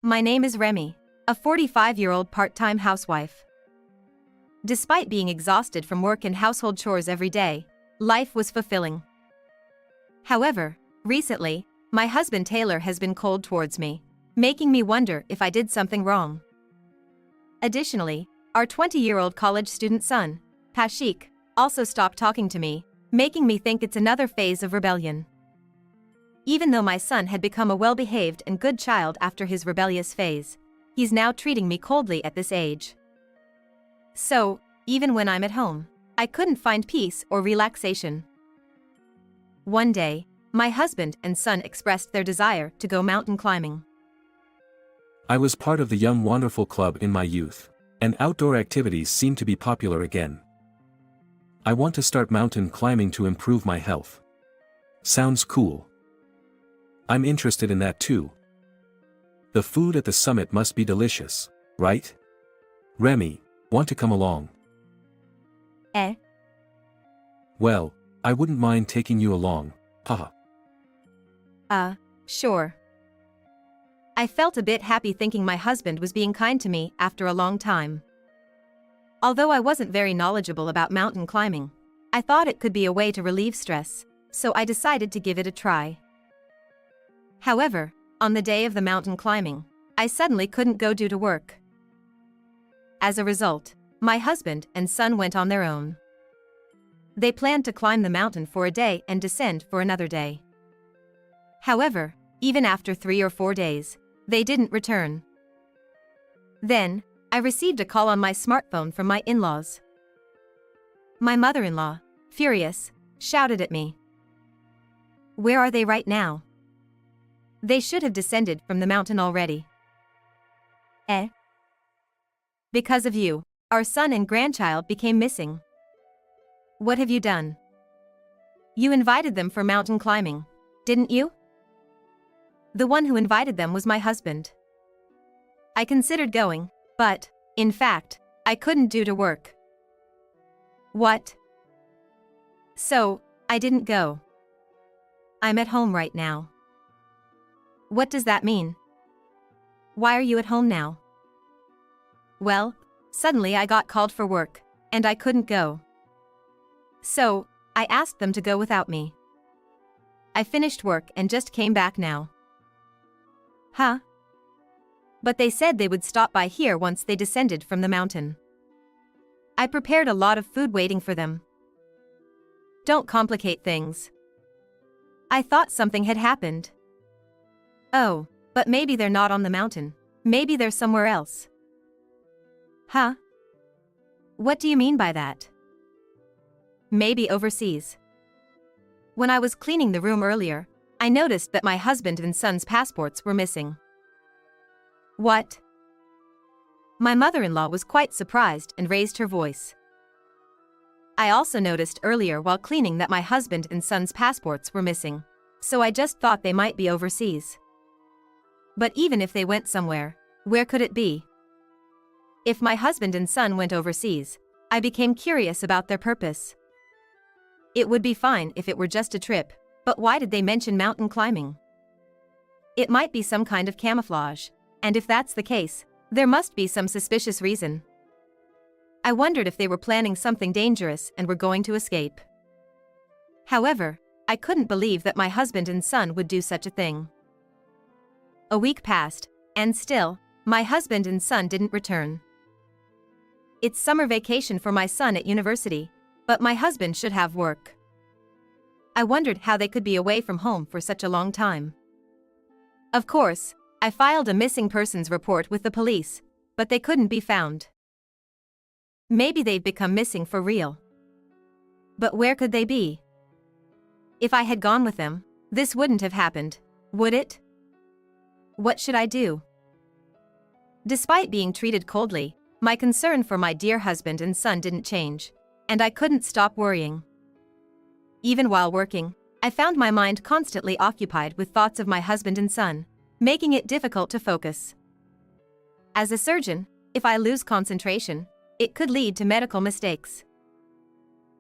My name is Remy, a 45-year-old part-time housewife. Despite being exhausted from work and household chores every day, life was fulfilling. However, recently, my husband Taylor has been cold towards me, making me wonder if I did something wrong. Additionally, our 20-year-old college student son, Pashik, also stopped talking to me, making me think it's another phase of rebellion. Even though my son had become a well-behaved and good child after his rebellious phase, he's now treating me coldly at this age. So, even when I'm at home, I couldn't find peace or relaxation. One day, my husband and son expressed their desire to go mountain climbing. I was part of the Young Wonderful Club in my youth, and outdoor activities seem to be popular again. I want to start mountain climbing to improve my health. Sounds cool. I'm interested in that too. The food at the summit must be delicious, right? Remy, want to come along? Well, I wouldn't mind taking you along, haha. Sure. I felt a bit happy thinking my husband was being kind to me after a long time. Although I wasn't very knowledgeable about mountain climbing, I thought it could be a way to relieve stress, so I decided to give it a try. However, on the day of the mountain climbing, I suddenly couldn't go due to work. As a result, my husband and son went on their own. They planned to climb the mountain for a day and descend for another day. However, even after 3 or 4 days, they didn't return. Then, I received a call on my smartphone from my in-laws. My mother-in-law, furious, shouted at me. "Where are they right now? They should have descended from the mountain already." Because of you, our son and grandchild became missing. What have you done? You invited them for mountain climbing, didn't you? The one who invited them was my husband. I considered going, but, in fact, I couldn't due to work. What? So, I didn't go. I'm at home right now. What does that mean? Why are you at home now? Well, suddenly I got called for work, and I couldn't go. So, I asked them to go without me. I finished work and just came back now. Huh? But they said they would stop by here once they descended from the mountain. I prepared a lot of food waiting for them. Don't complicate things. I thought something had happened. Oh, but maybe they're not on the mountain. Maybe they're somewhere else. Huh? What do you mean by that? Maybe overseas. When I was cleaning the room earlier, I noticed that my husband and son's passports were missing. What? My mother-in-law was quite surprised and raised her voice. I also noticed earlier while cleaning that my husband and son's passports were missing, so I just thought they might be overseas. But even if they went somewhere, where could it be? If my husband and son went overseas, I became curious about their purpose. It would be fine if it were just a trip, but why did they mention mountain climbing? It might be some kind of camouflage, and if that's the case, there must be some suspicious reason. I wondered if they were planning something dangerous and were going to escape. However, I couldn't believe that my husband and son would do such a thing. A week passed, and still, my husband and son didn't return. It's summer vacation for my son at university, but my husband should have work. I wondered how they could be away from home for such a long time. Of course, I filed a missing persons report with the police, but they couldn't be found. Maybe they've become missing for real. But where could they be? If I had gone with them, this wouldn't have happened, would it? What should I do? Despite being treated coldly, my concern for my dear husband and son didn't change, and I couldn't stop worrying. Even while working, I found my mind constantly occupied with thoughts of my husband and son, making it difficult to focus. As a surgeon, if I lose concentration, it could lead to medical mistakes.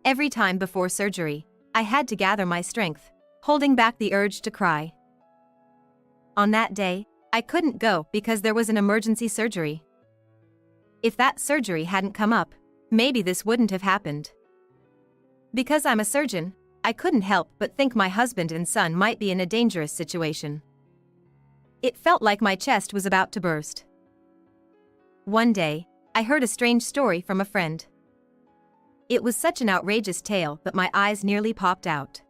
Every time before surgery, I had to gather my strength, holding back the urge to cry. On that day, I couldn't go because there was an emergency surgery. If that surgery hadn't come up, maybe this wouldn't have happened. Because I'm a surgeon, I couldn't help but think my husband and son might be in a dangerous situation. It felt like my chest was about to burst. One day, I heard a strange story from a friend. It was such an outrageous tale that my eyes nearly popped out.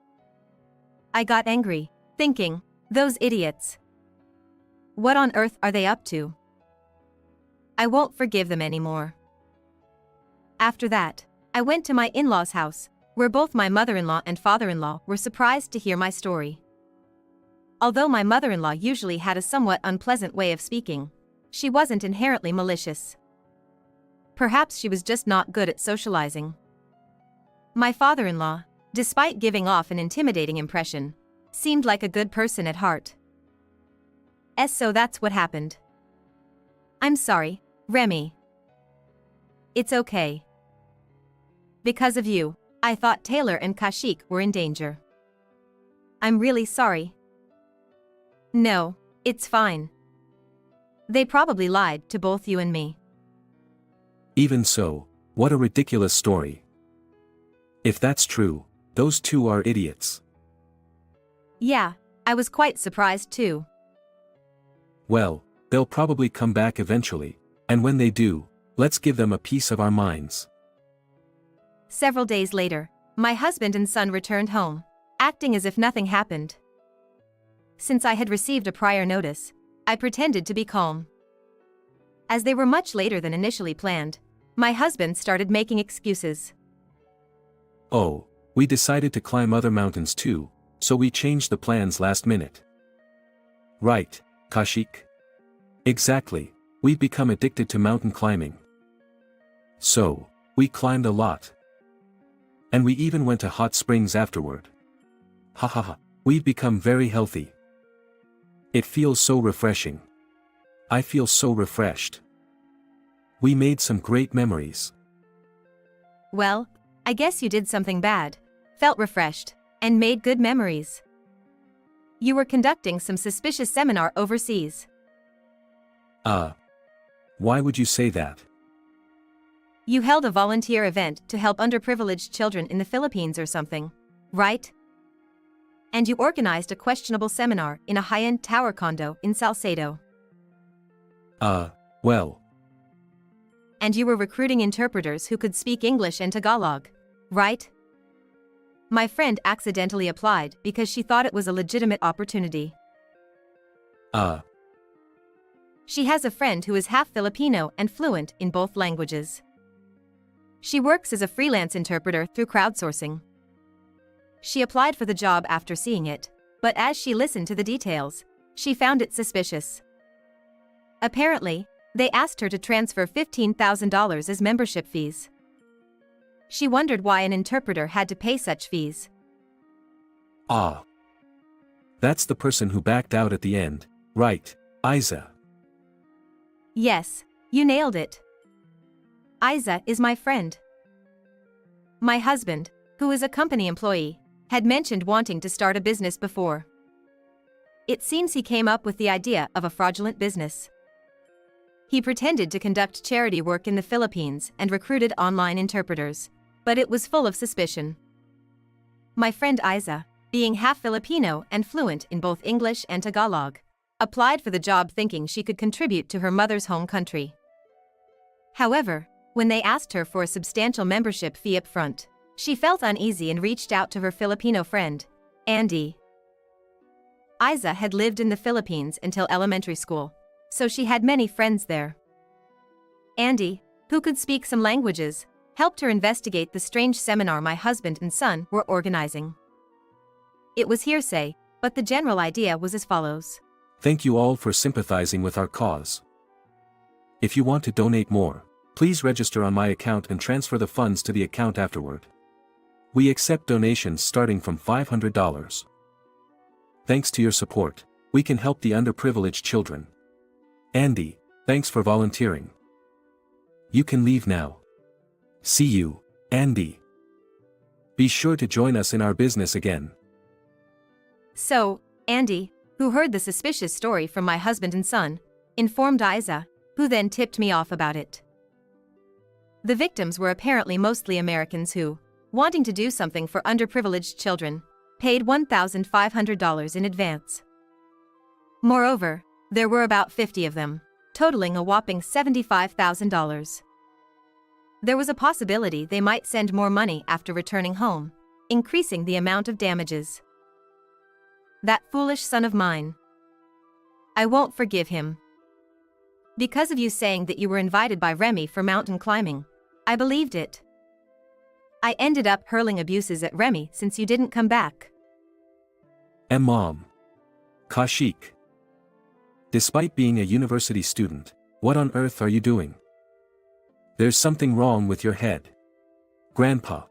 I got angry, thinking, those idiots. What on earth are they up to? I won't forgive them anymore. After that, I went to my in-laws' house, where both my mother-in-law and father-in-law were surprised to hear my story. Although my mother-in-law usually had a somewhat unpleasant way of speaking, she wasn't inherently malicious. Perhaps she was just not good at socializing. My father-in-law, despite giving off an intimidating impression, seemed like a good person at heart. So that's what happened. I'm sorry, Remy. It's okay. Because of you, I thought Taylor and Kashik were in danger. I'm really sorry. No, it's fine. They probably lied to both you and me. Even so, what a ridiculous story. If that's true, those two are idiots. Yeah, I was quite surprised too. Well, they'll probably come back eventually, and when they do, let's give them a piece of our minds. Several days later, my husband and son returned home, acting as if nothing happened. Since I had received a prior notice, I pretended to be calm. As they were much later than initially planned, my husband started making excuses. Oh, we decided to climb other mountains too, so we changed the plans last minute. Right, Kashik? Exactly, we've become addicted to mountain climbing. So, we climbed a lot. And we even went to hot springs afterward. Ha ha ha, we've become very healthy. It feels so refreshing. I feel so refreshed. We made some great memories. Well, I guess you did something bad, felt refreshed, and made good memories. You were conducting some suspicious seminar overseas. Why would you say that? You held a volunteer event to help underprivileged children in the Philippines or something, right? And you organized a questionable seminar in a high-end tower condo in Salcedo. Well. And you were recruiting interpreters who could speak English and Tagalog, right? My friend accidentally applied because she thought it was a legitimate opportunity. She has a friend who is half Filipino and fluent in both languages. She works as a freelance interpreter through crowdsourcing. She applied for the job after seeing it, but as she listened to the details, she found it suspicious. Apparently, they asked her to transfer $15,000 as membership fees. She wondered why an interpreter had to pay such fees. That's the person who backed out at the end, right, Isa? Yes, you nailed it. Isa is my friend. My husband, who is a company employee, had mentioned wanting to start a business before. It seems he came up with the idea of a fraudulent business. He pretended to conduct charity work in the Philippines and recruited online interpreters, but it was full of suspicion. My friend Isa, being half Filipino and fluent in both English and Tagalog, applied for the job thinking she could contribute to her mother's home country. However, when they asked her for a substantial membership fee up front, she felt uneasy and reached out to her Filipino friend, Andy. Isa had lived in the Philippines until elementary school, so she had many friends there. Andy, who could speak some languages, helped her investigate the strange seminar my husband and son were organizing. It was hearsay, but the general idea was as follows. Thank you all for sympathizing with our cause. If you want to donate more, please register on my account and transfer the funds to the account afterward. We accept donations starting from $500. Thanks to your support, we can help the underprivileged children. Andy, thanks for volunteering. You can leave now. See you, Andy. Be sure to join us in our business again. So, Andy, who heard the suspicious story from my husband and son, informed Isa, who then tipped me off about it. The victims were apparently mostly Americans who, wanting to do something for underprivileged children, paid $1,500 in advance. Moreover, there were about 50 of them, totaling a whopping $75,000. There was a possibility they might send more money after returning home, increasing the amount of damages. That foolish son of mine. I won't forgive him. Because of you saying that you were invited by Remy for mountain climbing, I believed it. I ended up hurling abuses at Remy since you didn't come back. And Mom. Kaushik. Despite being a university student, what on earth are you doing? There's something wrong with your head. Grandpa.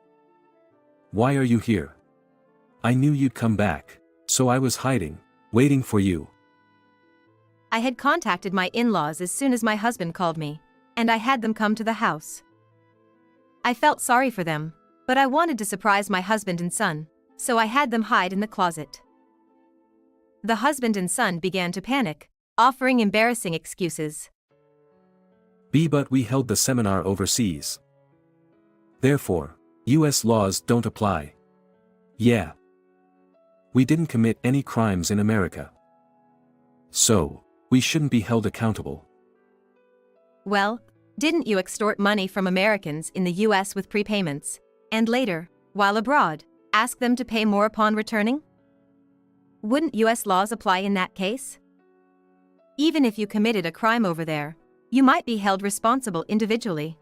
Why are you here? I knew you'd come back, so I was hiding, waiting for you. I had contacted my in-laws as soon as my husband called me, and I had them come to the house. I felt sorry for them, but I wanted to surprise my husband and son, so I had them hide in the closet. The husband and son began to panic, offering embarrassing excuses. But we held the seminar overseas. Therefore, US laws don't apply. Yeah. We didn't commit any crimes in America. So, we shouldn't be held accountable. Well, didn't you extort money from Americans in the US with prepayments, and later, while abroad, ask them to pay more upon returning? Wouldn't US laws apply in that case? Even if you committed a crime over there, you might be held responsible individually.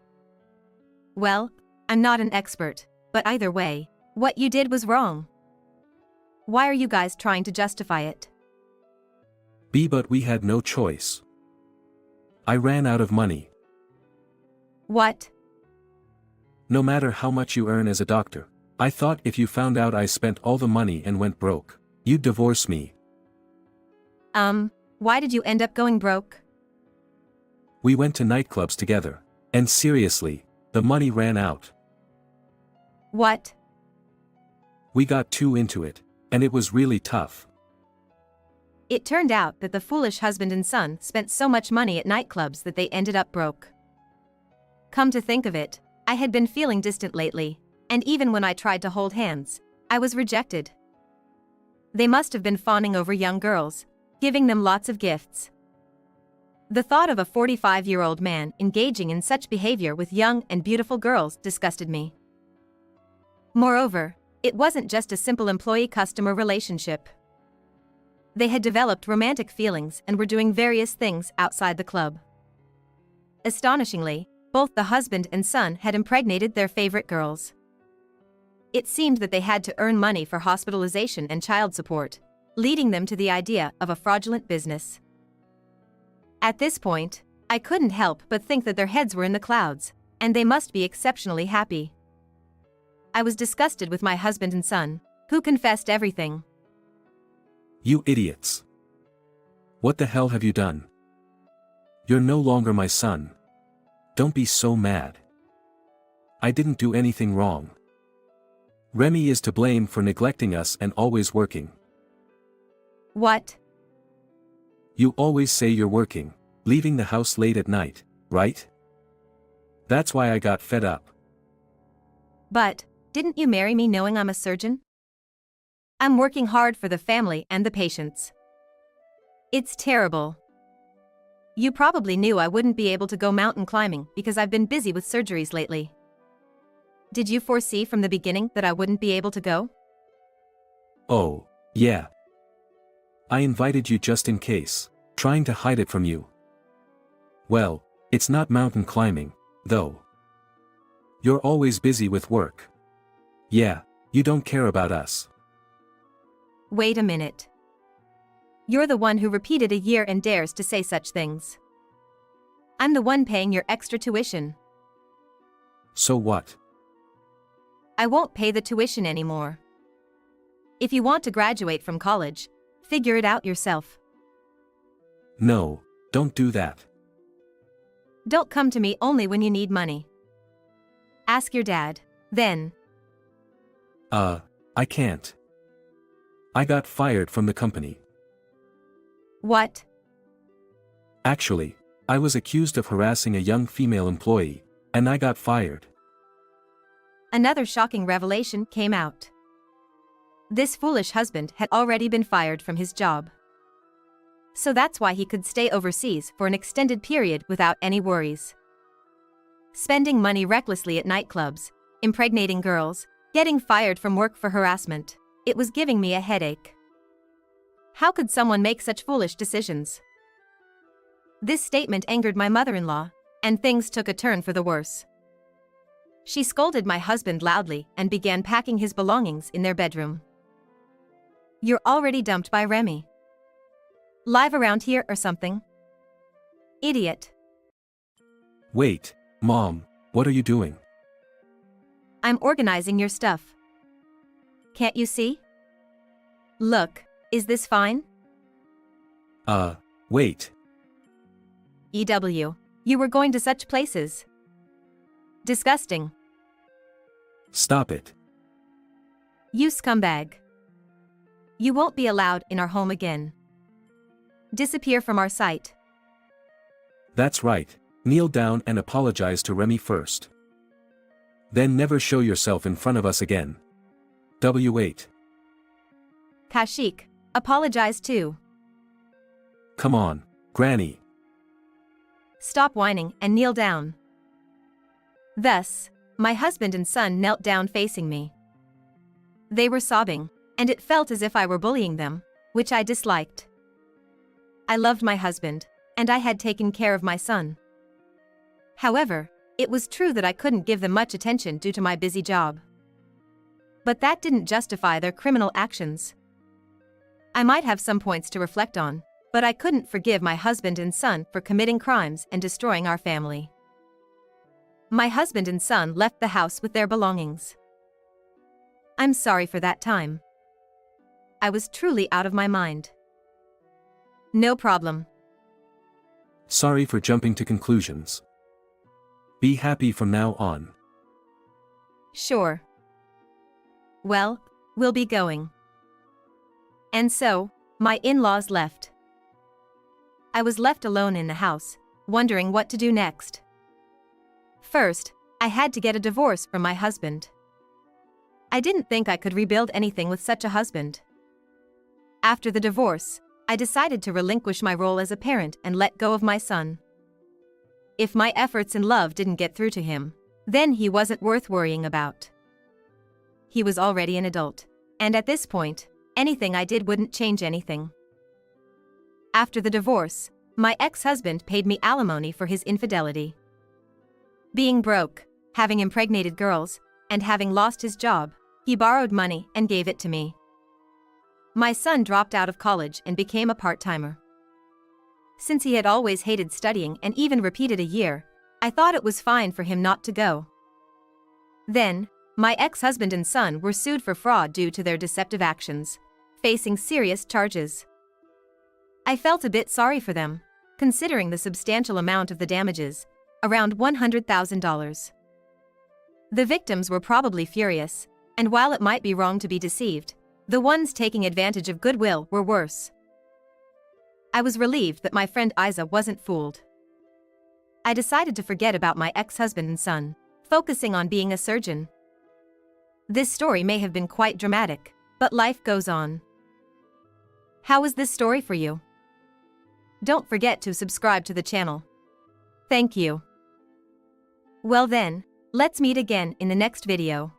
Well, I'm not an expert, but either way, what you did was wrong. Why are you guys trying to justify it? But we had no choice. I ran out of money. What? No matter how much you earn as a doctor, I thought if you found out I spent all the money and went broke, you'd divorce me. Why did you end up going broke? We went to nightclubs together, and seriously, the money ran out. What? We got too into it, and it was really tough. It turned out that the foolish husband and son spent so much money at nightclubs that they ended up broke. Come to think of it, I had been feeling distant lately, and even when I tried to hold hands, I was rejected. They must have been fawning over young girls, giving them lots of gifts. The thought of a 45-year-old man engaging in such behavior with young and beautiful girls disgusted me. Moreover, it wasn't just a simple employee-customer relationship. They had developed romantic feelings and were doing various things outside the club. Astonishingly, both the husband and son had impregnated their favorite girls. It seemed that they had to earn money for hospitalization and child support, leading them to the idea of a fraudulent business. At this point, I couldn't help but think that their heads were in the clouds, and they must be exceptionally happy. I was disgusted with my husband and son, who confessed everything. You idiots. What the hell have you done? You're no longer my son. Don't be so mad. I didn't do anything wrong. Remy is to blame for neglecting us and always working. What? You always say you're working, leaving the house late at night, right? That's why I got fed up. But, didn't you marry me knowing I'm a surgeon? I'm working hard for the family and the patients. It's terrible. You probably knew I wouldn't be able to go mountain climbing because I've been busy with surgeries lately. Did you foresee from the beginning that I wouldn't be able to go? Oh, yeah. I invited you just in case, trying to hide it from you. Well, it's not mountain climbing, though. You're always busy with work. Yeah, you don't care about us. Wait a minute. You're the one who repeated a year and dares to say such things. I'm the one paying your extra tuition. So what? I won't pay the tuition anymore. If you want to graduate from college, figure it out yourself. No, don't do that. Don't come to me only when you need money. Ask your dad, then. I can't. I got fired from the company. What? Actually, I was accused of harassing a young female employee, and I got fired. Another shocking revelation came out. This foolish husband had already been fired from his job. So that's why he could stay overseas for an extended period without any worries. Spending money recklessly at nightclubs, impregnating girls, getting fired from work for harassment. It was giving me a headache. How could someone make such foolish decisions? This statement angered my mother-in-law, and things took a turn for the worse. She scolded my husband loudly and began packing his belongings in their bedroom. You're already dumped by Remy. Live around here or something? Idiot. Wait, Mom, what are you doing? I'm organizing your stuff. Can't you see? Look, is this fine? Wait. EW, you were going to such places. Disgusting. Stop it. You scumbag. You won't be allowed in our home again. Disappear from our sight. That's right, kneel down and apologize to Remy first. Then never show yourself in front of us again. W8. Kashik, apologize too. Come on, Granny. Stop whining and kneel down. Thus, my husband and son knelt down facing me. They were sobbing, and it felt as if I were bullying them, which I disliked. I loved my husband, and I had taken care of my son. However, it was true that I couldn't give them much attention due to my busy job. But that didn't justify their criminal actions. I might have some points to reflect on, but I couldn't forgive my husband and son for committing crimes and destroying our family. My husband and son left the house with their belongings. I'm sorry for that time. I was truly out of my mind. No problem. Sorry for jumping to conclusions. Be happy from now on. Sure. Well, we'll be going. And so, my in-laws left. I was left alone in the house, wondering what to do next. First, I had to get a divorce from my husband. I didn't think I could rebuild anything with such a husband. After the divorce, I decided to relinquish my role as a parent and let go of my son. If my efforts and love didn't get through to him, then he wasn't worth worrying about. He was already an adult, and at this point, anything I did wouldn't change anything. After the divorce, my ex-husband paid me alimony for his infidelity. Being broke, having impregnated girls, and having lost his job, he borrowed money and gave it to me. My son dropped out of college and became a part-timer. Since he had always hated studying and even repeated a year, I thought it was fine for him not to go. Then, my ex-husband and son were sued for fraud due to their deceptive actions, facing serious charges. I felt a bit sorry for them, considering the substantial amount of the damages, around $100,000. The victims were probably furious, and while it might be wrong to be deceived, the ones taking advantage of goodwill were worse. I was relieved that my friend Isa wasn't fooled. I decided to forget about my ex-husband and son, focusing on being a surgeon. This story may have been quite dramatic, but life goes on. How was this story for you? Don't forget to subscribe to the channel. Thank you. Well then, let's meet again in the next video.